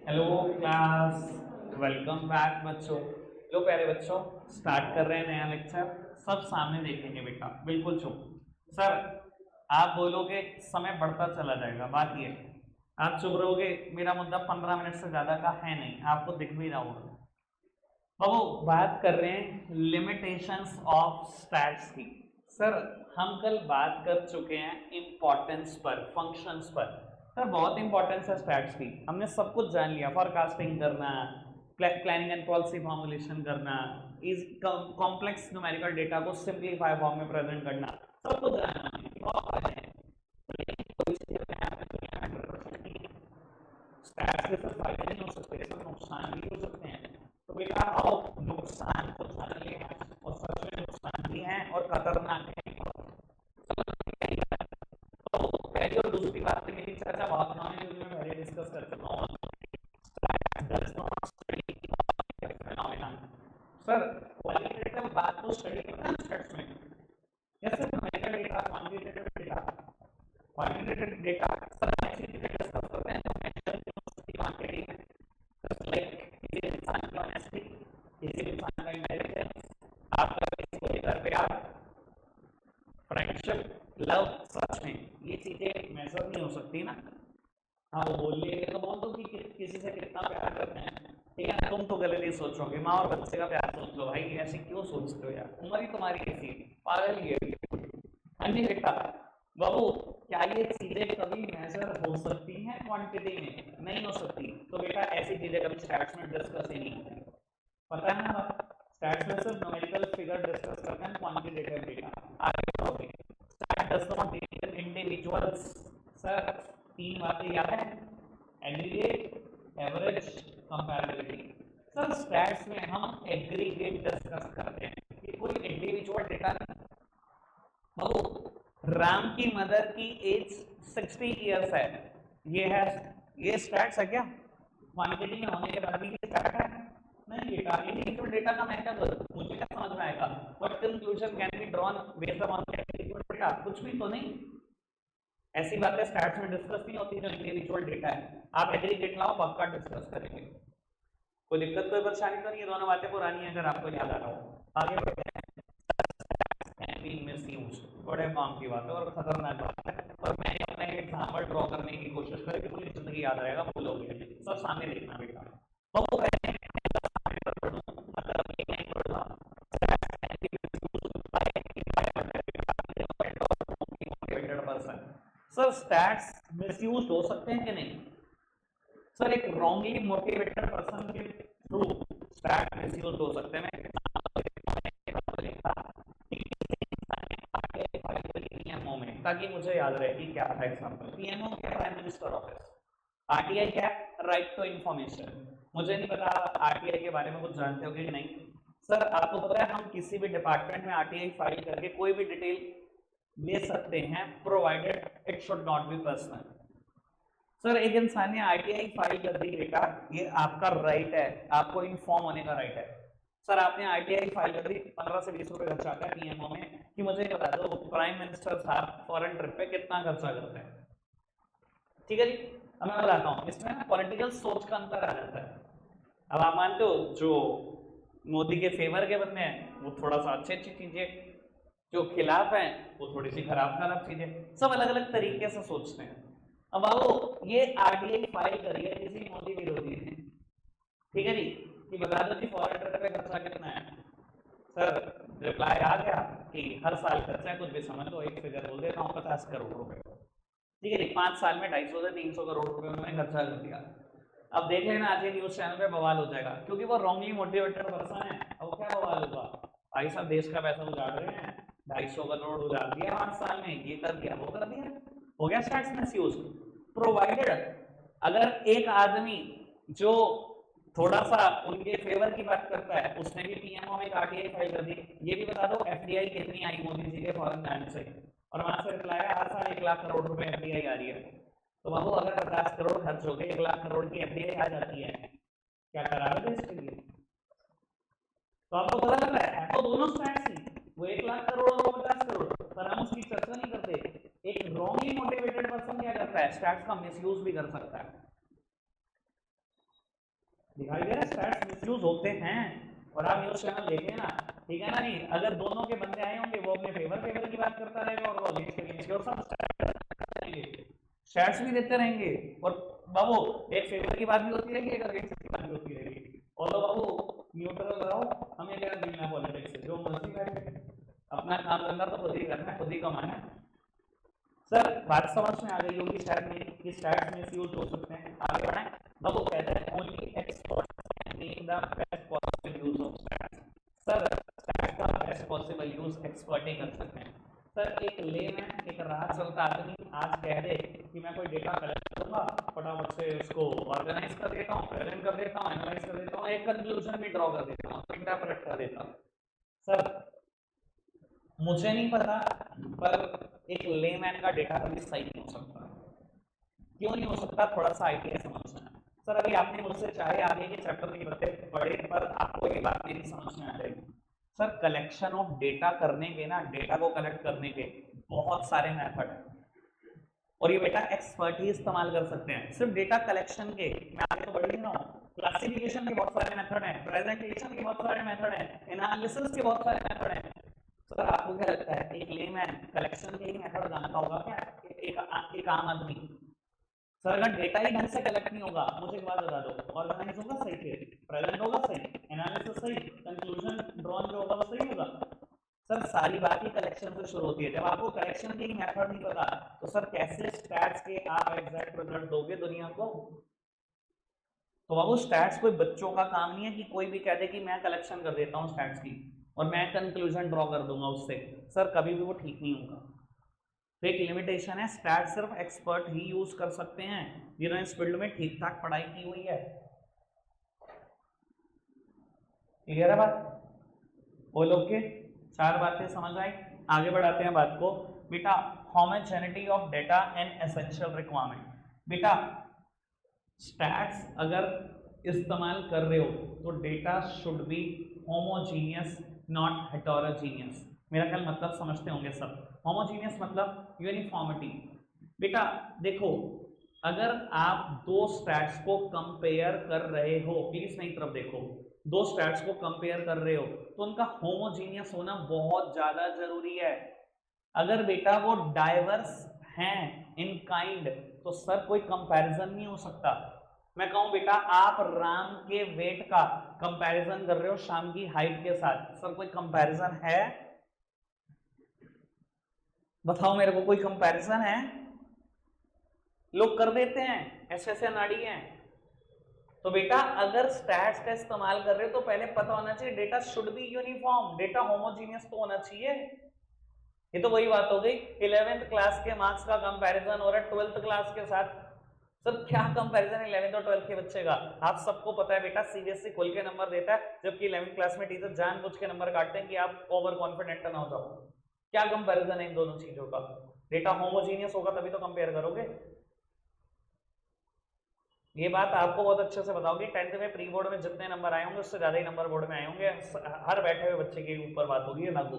Hello class, welcome back बच्चों। लो प्यारे बच्चों, स्टार्ट कर रहे हैं नया लेक्चर। सब सामने देखेंगे बेटा, बिल्कुल चुप। सर, आप बोलोगे समय बढ़ता चला जाएगा, बात ये है। आप चुप रहोगे, मेरा मुद्दा 15 मिनट से ज्यादा का है नहीं, आपको दिख भी रहा होगा। बाबू, बात कर रहे हैं लिमिटेशंस ऑफ स्टैट्स की। सर, हम कल बात कर चुके हैं इंपॉर्टेंस पर, फंक्शंस पर। सर, बहुत इंपॉर्टेंस है स्टैट्स की, हमने सब कुछ जान लिया। फॉरकास्टिंग करना, प्लानिंग एंड पॉलिसी फॉर्मुलेशन करना, इस कॉम्प्लेक्स न्यूमेरिकल डेटा को सिंप्लीफाई फॉर्म में प्रेजेंट करना, सब कुछ जानना है। स्टैट्स के सिर्फ फायदे नहीं हो सकते, सिर्फ नुकसान भी हो सकते हैं। तो बेटा आओ, नुकसान को जान ले, और सच में नुकसान भी हैं और खतरनाक है। तो पहली और दूसरी बात तो मेरी चर्चा बहुत नॉलेज में पहले डिस्कस कर चुका हूँ। सर, क्वालिटेटिव बात तो स्टडी करना है स्टैट्स में, या सिर्फ numerical data, quantitative data. Quantitative data sir ऐसी चीजें डिस्कस करते हैं जो मेजर क्वांटिटी है, जस्ट लाइक किसी इंसान की ऑनेस्टी, किसी इंसान का इंटेलिजेंस, आपका किसी को लेकर प्यार, फ्रेंडशिप, लव। सच में ये चीजें मेजर नहीं हो सकती ना। हाँ, वो बोल लिए तो बोल दो कि किसी से कितना प्यार करते हैं, ठीक है ना। तुम तो गलत ही सोचोगे, माँ और बच्चे का प्यार सोच लो भाई, ऐसे क्यों सोचते हो यार, उम्र ही तुम्हारी कैसी है, पागल ही है। हाँ जी बेटा। बाबू, क्या ये चीजें कभी मेजर हो सकती हैं क्वांटिटी में? नहीं हो सकती। तो बेटा ऐसी चीजें कभी स्टैट्स में डिस्कस ही नहीं होती, पता है ना। स्टैट्स में सिर्फ न्यूमेरिकल फिगर डिस्कस करते हैं, क्वांटिटेटिव डेटा। आगे बढ़ोगे, stat does not deal in individuals. Sir, तीन बातें याद है, aggregate, average, comparability. Sir, stats में हम एग्रीगेट डिस्कस करते हैं कि कोई इंडिविजुअल डेटा नहीं। बाबू, राम की मदर की एज 60 इयर्स है, ये है, ये स्टैट्स है क्या? क्वांटिटी में होने के बाद भी ये स्टैट है? नहीं बेटा, इंडिविजुअल डेटा का मैं क्या करूं, मुझे क्या समझ में आएगा? What conclusion can be drawn based on individual data? कुछ भी तो नहीं। ऐसी बातें स्टैट्स में डिस्कस नहीं होती जो इंडिविजुअल डेटा है। आप एग्रीगेट लाओ, पक्का डिस्कस करेंगे। कोई दिक्कत, कोई परेशानी तो नहीं है? दोनों बातें पुरानी है, अगर आपको याद आ रहा हो। आगे बढ़ते हैं। बड़े काम की बात है और खतरनाक बात है, और मैंने अपना एक एग्जाम्पल ड्रॉ करने की कोशिश करी कि पूरी जिंदगी याद रहेगा, भूलोगे सब सामने देखना बेटा। तो वो कहते हैं, मतलब एक लाइन पढ़ रहा हूं, सर स्टैट्स मिसयूज हो सकते हैं कि नहीं? सर, एक रॉन्गली मोटिवेटेड पर्सन के थ्रू स्टैट मिसयूज हो सकते हैं। ताकि मुझे याद रहे कि क्या था एग्जांपल। पीएमओ क्या, प्राइम मिनिस्टर ऑफिस। आरटीआई क्या, राइट टू इंफॉर्मेशन। मुझे नहीं पता आरटीआई के बारे में कुछ जानते हो कि नहीं। सर, आपको पता है हम किसी भी डिपार्टमेंट में आरटीआई फाइल करके कोई भी डिटेल ले सकते हैं, provided it should not be personal. Sir, एक इंसान ने आरटीआई फाइल कर दी बेटा, ये आपका राइट है, आपको इन्फॉर्म होने का राइट है। सर, आपने आरटीआई फाइल कर दी, 15 से 20 रुपए खर्चा आता है पीएमओ में, कि मुझे बता दो प्राइम मिनिस्टर साहब फॉरेन ट्रिप पे कितना खर्चा करते हैं। ठीक है जी, अब मैं बताता हूँ, इसमें ना पॉलिटिकल सोच का अंतर आ जाता है। अब आप मानते हो जो मोदी के फेवर के बंदे हैं वो थोड़ा सा अच्छी अच्छी चीजें, जो खिलाफ हैं वो थोड़ी सी खराब खराब चीजें, सब अलग अलग तरीके से सोचते हैं। अब आओ, ये आरटीआई फाइल करी है किसी मोदी विरोधी ने, ठीक है जी, कि बता दो कि फॉरेन ट्रिप पे खर्चा कितना है। सर, रिप्लाई आ गया कि हर साल खर्चा है, कुछ भी समझ लो, एक फिगर बोल देता हूँ, 50 करोड़ रुपए। ठीक है जी, 5 साल में 250 से 300 करोड़ रुपए उन्होंने खर्चा कर दिया। अब देख लेना, आज ये न्यूज चैनल पे बवाल हो जाएगा, क्योंकि वो रॉन्गली मोटिवेटेड पर्सन है। अब क्या बवाल होगा, भाई साहब देश का पैसा उजाड़ रहे हैं, 250 करोड़ उजाड़ दिया 5 साल में, ये कर दिया वो कर दिया, हो गया स्टैट्स मिसयूज। प्रोवाइडेड अगर एक आदमी जो थोड़ा सा उनके फेवर की बात करता है, उसने भी पीएमओ में आरटीआई फाइल कर दी, ये भी बता दो एफडीआई कितनी आई मोदी जी के फॉरेन जाने से, और वहां से रिप्लाई हर साल 1 लाख करोड़ रुपए एफडीआई आ रही है। तो बाबू, अगर 50 करोड़ खर्च हो गए, 1 लाख करोड़ की एफडीआई आ जाती है, क्या करा रहे थे इसके लिए? तो आपको पता लग रहा है तो दोनों स्टैट्स ही, वो 1 लाख करोड़ और 50 करोड़, पर हम उसकी चर्चा नहीं करते। एक रॉन्गली मोटिवेटेड पर्सन क्या करता है, स्टैट्स का मिसयूज भी कर सकता है। दिखाई दे रहा है, स्टैट्स मिसयूज होते हैं और आप न्यूज चैनल देखें ना, ठीक है ना जी। अगर दोनों के बंदे आए होंगे, वो अपने फेवर की बात करता रहेगा और वो अगेंस्ट और सब स्टैट्स भी देते रहेंगे। और बाबू एक फेवर की बात भी होती रहेगी, एक अगेंस्ट की बात भी होती रहेगी। और तो बाबू न्यूट्रल रहो, हमें क्या मिलना पॉलिटिक्स से, जो मर्जी करें, अपना काम धंधा तो खुद ही करना है, खुद ही कमाना है। सर बात समझ में आ गई होगी शायद मेरी कि स्टैट्स मिसयूज हो सकते हैं। आगे बढ़ाएं। बाबू कहते हैं only experts can make the best possible use of stats. Sir stats का बेस्ट पॉसिबल यूज एक्सपर्ट ही कर सकते हैं। सर एक लेमैन, एक राह चलता आदमी आज कह दे कि मैं कोई डेटा कलेक्ट करूंगा, फटाफट से उसको ऑर्गेनाइज कर देता हूँ, प्रेजेंट कर देता हूँ, एनालाइज कर देता हूँ, एक कंक्लूजन भी ड्रॉ कर देता हूँ, इंटरप्रेट कर देता हूँ। सर मुझे नहीं पता, पर एक लेमैन का डेटा कभी सही नहीं हो सकता। क्यों नहीं हो सकता, थोड़ा सा आइडिया समझना है। सर अभी आपने मुझसे चाहे आगे के चैप्टर नहीं पढ़े, पर आपको ये बात मेरी समझ में आ जाएगी। सर कलेक्शन ऑफ डेटा करने के ना, डेटा को कलेक्ट करने के बहुत सारे मेथड हैं और ये बेटा एक्सपर्ट ही इस्तेमाल कर सकते हैं। सिर्फ डेटा कलेक्शन के मैं आगे तो बढ़ ही रहा हूँ, क्लासिफिकेशन के बहुत सारे मेथड हैं, प्रेजेंटेशन के बहुत सारे मेथड हैं, एनालिसिस के बहुत सारे मेथड हैं। सर आपको क्या लगता है एक लेमैन कलेक्शन के ही मेथड जानता होगा क्या? एक आम आदमी? सर अगर डेटा ही ढंग से कलेक्ट नहीं होगा, मुझे एक बात बता दो, ऑर्गेनाइज होगा सही से, प्रेजेंट होगा सही, एनालिसिस सही, कंक्लूजन ड्रॉन जो होगा वो सही होगा? सर सारी बात ही कलेक्शन से शुरू होती है। जब आपको कलेक्शन के ही मेथड नहीं पता, तो सर कैसे स्टैट्स के आप एग्जैक्ट रिजल्ट दोगे दुनिया को? तो बाबू स्टैट्स कोई बच्चों का काम नहीं है कि कोई भी कह दे कि मैं कलेक्शन कर देता हूँ स्टैट्स की और मैं कंक्लूजन ड्रॉ कर दूंगा उससे। सर कभी भी वो ठीक नहीं होगा। तो एक लिमिटेशन है, स्टैट सिर्फ एक्सपर्ट ही यूज कर सकते हैं जिन्होंने इस फील्ड में ठीक ठाक पढ़ाई की हुई है। क्लियर है बात? बोलो के चार बातें समझ आई। आगे बढ़ाते हैं बात को। बेटा homogeneity of data and essential requirement. बेटा स्टैट्स अगर इस्तेमाल कर रहे हो तो data should be homogeneous not heterogeneous. मेरा ख्याल मतलब समझते होंगे सब। होमोजीनियस मतलब यूनिफॉर्मिटी। बेटा देखो, अगर आप दो स्टैट्स को कंपेयर कर रहे हो, प्लीज मेरी तरफ देखो, दो स्टैट्स को कंपेयर कर रहे हो तो उनका होमोजीनियस होना बहुत ज्यादा जरूरी है। अगर बेटा वो डाइवर्स हैं इन काइंड तो सर कोई कंपैरिजन नहीं हो सकता। मैं कहूं बेटा आप राम के वेट का कंपैरिजन कर रहे हो शाम की हाइट के साथ, सर कोई कंपैरिजन है? बताओ मेरे को, कोई कंपैरिजन है? लोग कर देते हैं, ऐसे ऐसे अनाड़ी हैं। तो बेटा अगर स्टैट्स का इस्तेमाल कर रहे हो तो पहले पता होना चाहिए data should be uniform, data homogeneous तो होना चाहिए। ये तो वही बात हो गई, 11th क्लास के मार्क्स का कंपैरिजन हो रहा है 12th क्लास के साथ। सर क्या कंपैरिजन है 11th और 12th के बच्चे का? आप सबको पता है बेटा सीबीएसई खोल के नंबर देता है, जबकि 11th क्लास में टीचर जानबूझ के नंबर काटते हैं कि आप ओवर कॉन्फिडेंट ना हो जाओ। क्या कंपैरिजन है इन दोनों चीजों का? डेटा होमोजीनियस होगा तभी तो कंपेयर करोगे। ये बात आपको बहुत अच्छे से बताओगी, 10th में प्री बोर्ड में जितने नंबर आए होंगे उससे ज्यादा ही नंबर बोर्ड में आए होंगे। हर बैठे हुए बच्चे के ऊपर बात होगी, ये लागू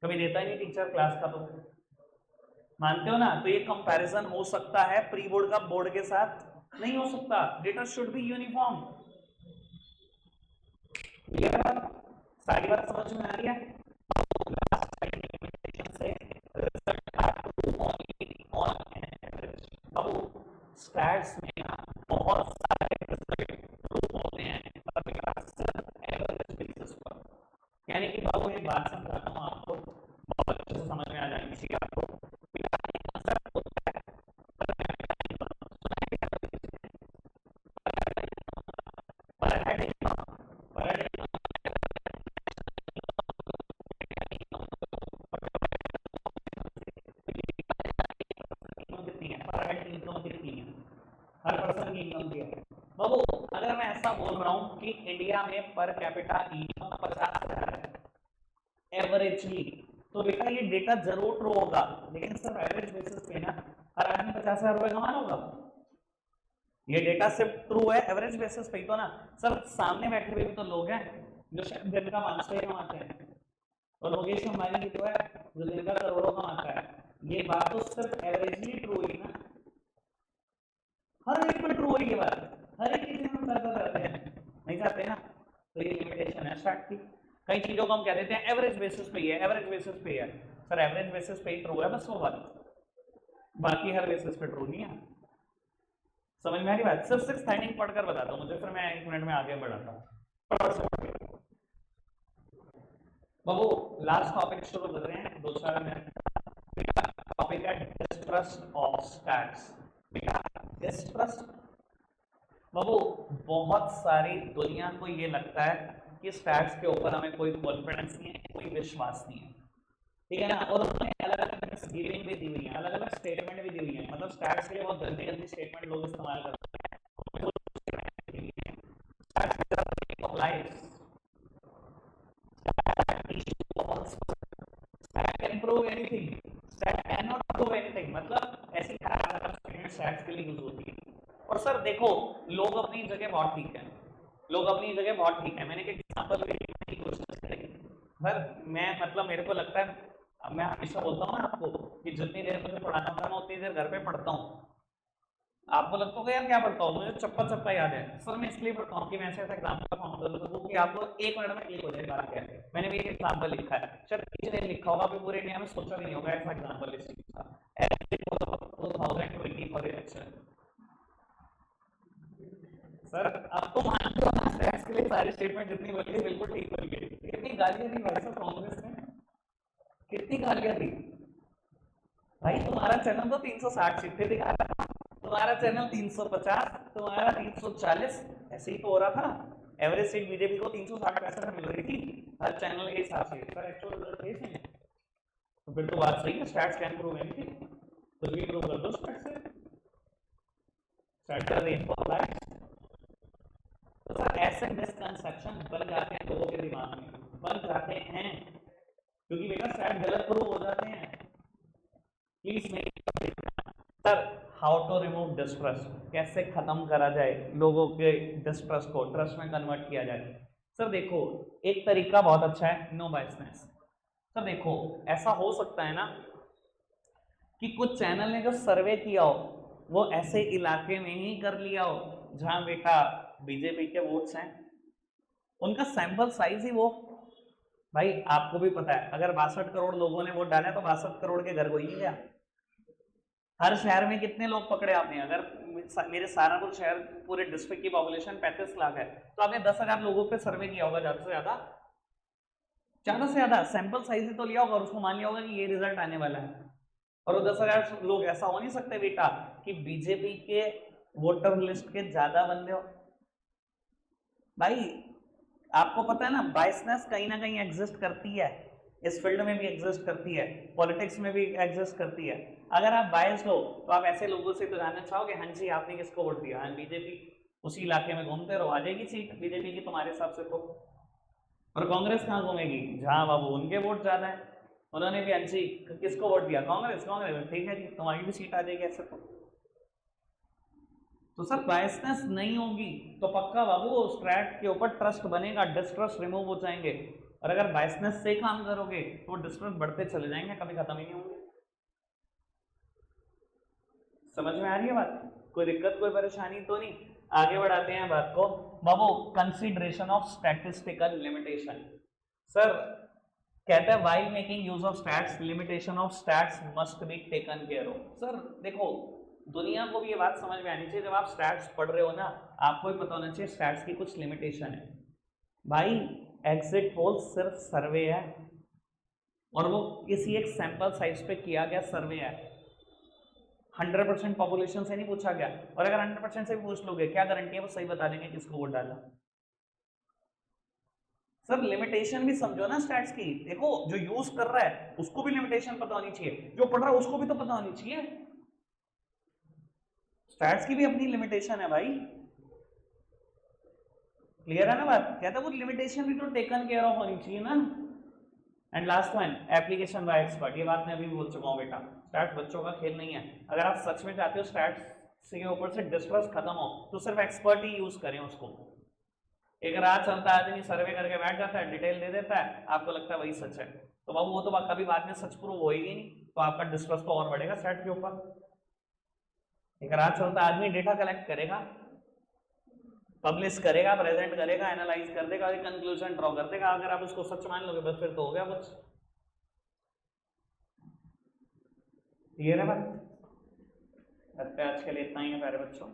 कभी देता ही नहीं टीचर क्लास का, तो मानते हो ना? तो ये कंपैरिजन हो सकता है प्री बोर्ड का बोर्ड के साथ, नहीं हो सकता। Data should be uniform. सारी बात समझ में आ रही है? स्टैट्स में ना बहुत सारे रिजल्ट होते हैं, यानी कि बाबू एक बात समझाता हूँ आपको, बहुत अच्छे से समझ में आ जाएगी चीज आपको। हर पर्सन की इनकम क्या है बाबू? अगर मैं ऐसा बोल रहा हूँ कि इंडिया में पर कैपिटा इनकम 50,000 है एवरेजली, तो बेटा ये डेटा जरूर ट्रू होगा, लेकिन सिर्फ एवरेज बेसिस पे ना, हर आदमी 50,000 रुपए कमाना होगा। ये डेटा सिर्फ ट्रू है एवरेज बेसिस पे ही तो ना। सर सामने बैठे हुए भी तो लोग हैं जो शायद दिन का 500 ही कमाते हैं, और लोकेश अंबानी भी तो है जो दिन का करोड़ों कमाता है। ये बात तो सिर्फ एवरेजली ट्रू हुई ना, हर एक में ट्रू हुई ये बात, हर एक चीज में करते रहते हैं। स्टैट की। कई चीजों को हम कह देते हैं एवरेज बेसिस पे ही है, एवरेज बेसिस पे ही है। सर एवरेज बेसिस पे ही ट्रू है बस वो बात, बाकी हर बेसिस पे ट्रू नहीं है। समझ में आ रही बात? सिर्फ 6th हेडिंग पढ़कर बता दो मुझे, फिर मैं 1 मिनट में आगे बढ़ाता हूँ। बाबू लास्ट टॉपिक शुरू कर रहे हैं, 2-4 मिनट। टॉपिक है डिस्ट्रस्ट ऑफ स्टैट्स। डिस्ट्रस्ट बाबू, बहुत सारी दुनिया को ये लगता है कि स्टैट्स के ऊपर हमें कोई कॉन्फिडेंस नहीं है, कोई विश्वास नहीं है, ठीक है ना। और उन्होंने अलग अलग गिविंग भी दी हुई है, अलग अलग स्टेटमेंट भी दी हुई है, मतलब स्टैट्स के लिए बहुत गंदी गंदी स्टेटमेंट लोग इस्तेमाल करते हैं। मतलब ऐसी स्टैट्स के लिए यूज होती है। और सर देखो, लोग अपनी जगह बहुत ठीक है, लोग अपनी जगह बहुत ठीक है। मैंने एक एग्जांपल देने की कोशिश करी। सर मैं मतलब मेरे को लगता है, अब मैं हमेशा बोलता हूँ ना आपको कि जितनी देर मुझे पढ़ाना होता है मैं उतनी देर घर पे पढ़ता हूँ। आपको लगता होगा यार क्या पढ़ता हूँ, मुझे चप्पा चप्पा याद है। सर मैं इसलिए पढ़ता हूँ कि मैं ऐसे एग्जाम्पल फॉर्म कर सकूँ कि आपको 1 मिनट में क्लिक हो जाए बात क्या है। मैंने भी एक एग्जाम्पल लिखा है, शायद किसी ने लिखा होगा, अभी पूरे इंडिया में सोचा भी नहीं होगा ऐसा एग्जाम्पल इस चीज का। 2020 फॉर इलेक्शन। सर अब तो मान लो स्टैट्स के लिए सारी स्टेटमेंट जितनी बोली है बिल्कुल ठीक बोली गई। कितनी गालियां दी भाई साहब कांग्रेस ने, कितनी गालियां दी भाई। तुम्हारा चैनल तो 360 सीटें दिखा रहा था, तुम्हारा चैनल 350, तुम्हारा 340, ऐसे ही तो हो रहा था। एवरेज सीट बीजेपी को 360 मिल रही थी हर चैनल के हिसाब से। सर एक्चुअल रिजल्ट थे इसमें, तो फिर तो बात सही है, स्टैट्स कैन प्रूव एनीथिंग। कुछ भी प्रूव कर दो स्टैट्स से, स्टैट्स आर इनफॉर्मेटिव। तो सर ऐसे मिसकंसेप्शन बन जाते हैं लोगों के दिमाग में, बन जाते हैं, क्योंकि बेटा स्टैट गलत प्रूव हो जाते हैं। Please make sir how to remove distrust, कैसे खत्म करा जाए लोगों के डिस्ट्रस्ट को ट्रस्ट में कन्वर्ट किया जाए। सर देखो एक तरीका बहुत अच्छा है, नो बायसनेस। सर देखो ऐसा हो सकता है ना कि कुछ चैनल ने जो सर्वे किया हो वो ऐसे इलाके में ही कर लिया हो जहां बेटा बीजेपी के वोट्स हैं, उनका सैंपल साइज ही वो। भाई आपको भी पता है अगर 62 करोड़ लोगों ने वोट डाला तो 62 करोड़ के घर को ही नहीं गया। हर शहर में कितने लोग पकड़े आपने? अगर मेरे सहारनपुर शहर पूरे डिस्ट्रिक्ट की पॉपुलेशन 35 लाख है, तो आपने 10,000 लोगों पे सर्वे किया होगा, ज्यादा से ज्यादा, ज्यादा से ज्यादा सैंपल साइज ही तो लिया होगा और उसको मान लिया होगा कि ये रिजल्ट आने वाला है। और वो 10,000 लोग ऐसा हो नहीं सकते बेटा कि बीजेपी के वोटर लिस्ट के ज्यादा बंदे हो। भाई आपको पता है ना बायसनेस कहीं ना कहीं एग्जिस्ट करती है, इस फील्ड में भी एग्जिस्ट करती है, पॉलिटिक्स में भी एग्जिस्ट करती है। अगर आप बायस्ड हो तो आप ऐसे लोगों से तो जानना चाहोगे हाँ जी आपने किसको वोट दिया, हाँ बीजेपी, उसी इलाके में घूमते रहो, आ जाएगी सीट बीजेपी की तुम्हारे हिसाब से तो। और कांग्रेस कहाँ घूमेगी जहां बाबू उनके वोट ज्यादा है, उन्होंने भी हाँ जी किसको वोट दिया, कांग्रेस, कांग्रेस, ठीक है जी तुम्हारी भी सीट आ जाएगी ऐसे तो सर बायसनेस नहीं होगी तो पक्का बाबू स्ट्रैट के ऊपर ट्रस्ट बनेगा, डिस्ट्रस्ट रिमूव हो जाएंगे। और अगर बायसनेस से काम करोगे तो डिस्ट्रस्ट बढ़ते चले जाएंगे, कभी खत्म ही नहीं होंगे। समझ में आ रही है बात? कोई दिक्कत कोई परेशानी तो नहीं? आगे बढ़ाते हैं बात को बाबू। Consideration of statistical limitation. Sir कहता है while making use of stats limitation of stats must be taken care of. Sir देखो दुनिया को भी ये बात समझ में आनी चाहिए, जब आप स्टैट्स पढ़ रहे हो ना आपको भी पता होना चाहिए स्टैट्स की कुछ लिमिटेशन है। भाई एग्जिट पोल सिर्फ सर्वे है और वो किसी एक सैंपल साइज पे किया गया सर्वे है, 100% पॉपुलेशन से नहीं पूछा गया। और अगर 100% से भी पूछ लोगे क्या गारंटी है वो सही बता देंगे किसको वोट डाला। सर लिमिटेशन भी समझो ना स्टैट्स की। देखो जो यूज कर रहा है उसको भी लिमिटेशन पता होनी चाहिए, जो पढ़ रहा है उसको भी तो पता होनी चाहिए। स्टैट्स की भी अपनी लिमिटेशन है भाई, क्लियर है ना बात? कहता है वो लिमिटेशन भी तो टेकन केयर ऑफ होनी चाहिए ना। And last one application by expert, ये बात मैं अभी बोल चुका हूँ बेटा, स्टैट्स बच्चों का खेल नहीं है। अगर आप सच में चाहते हो स्टैट्स के ऊपर से डिस्ट्रस्ट खत्म हो तो सिर्फ एक्सपर्ट ही यूज करें उसको। एक रात चलता आदमी सर्वे करके बैठ जाता है, डिटेल दे देता है, आपको लगता है वही सच है, तो बाबू वो तो कभी बाद में सच प्रूव होएगी नहीं, तो आपका डिस्ट्रस्ट तो और बढ़ेगा स्टैट के ऊपर। एक रात चलता आदमी डेटा कलेक्ट करेगा, पब्लिश करेगा, प्रेजेंट करेगा, एनालाइज कर देगा, एक कंक्लूजन ड्रॉ कर देगा। अगर आप उसको सच मान लोगे बस फिर तो हो गया कुछ। क्लियर है बात? आज के लिए इतना ही है प्यारे बच्चों।